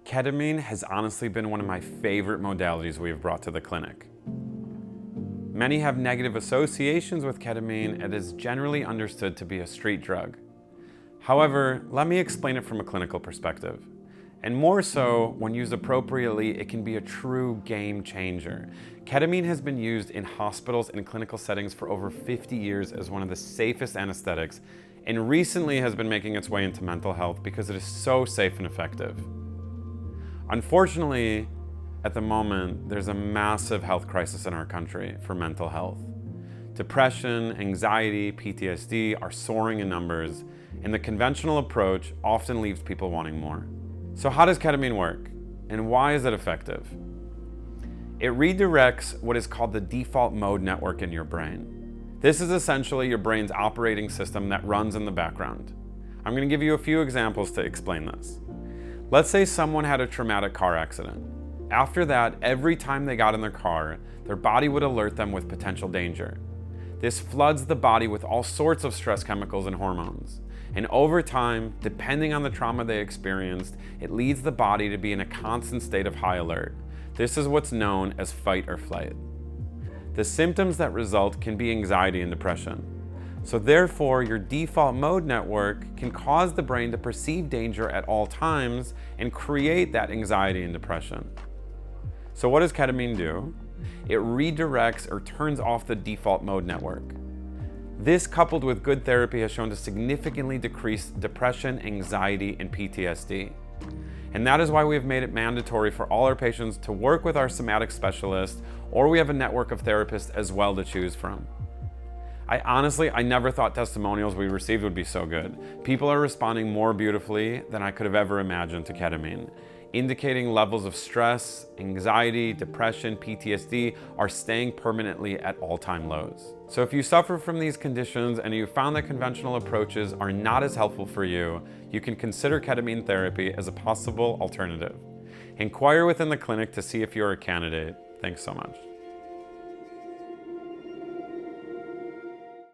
Ketamine has honestly been one of my favorite modalities we have brought to the clinic. Many have negative associations with ketamine. It is generally understood to be a street drug. However, let me explain it from a clinical perspective. And more so, when used appropriately, it can be a true game changer. Ketamine has been used in hospitals and clinical settings for over 50 years as one of the safest anesthetics, and recently has been making its way into mental health because it is so safe and effective. Unfortunately, at the moment, there's a massive health crisis in our country for mental health. Depression, anxiety, PTSD are soaring in numbers, and the conventional approach often leaves people wanting more. So how does ketamine work, and why is it effective? It redirects what is called the default mode network in your brain. This is essentially your brain's operating system that runs in the background. I'm going to give you a few examples to explain this. Let's say someone had a traumatic car accident. After that, every time they got in their car, their body would alert them with potential danger. This floods the body with all sorts of stress chemicals and hormones. And over time, depending on the trauma they experienced, it leads the body to be in a constant state of high alert. This is what's known as fight or flight. The symptoms that result can be anxiety and depression. So therefore, your default mode network can cause the brain to perceive danger at all times and create that anxiety and depression. So what does ketamine do? It redirects or turns off the default mode network. This, coupled with good therapy, has shown to significantly decrease depression, anxiety, and PTSD. And that is why we have made it mandatory for all our patients to work with our somatic specialist, or we have a network of therapists as well to choose from. I never thought testimonials we received would be so good. People are responding more beautifully than I could have ever imagined to ketamine, indicating levels of stress, anxiety, depression, PTSD are staying permanently at all-time lows. So if you suffer from these conditions and you found that conventional approaches are not as helpful for you, you can consider ketamine therapy as a possible alternative. Inquire within the clinic to see if you're a candidate. Thanks so much.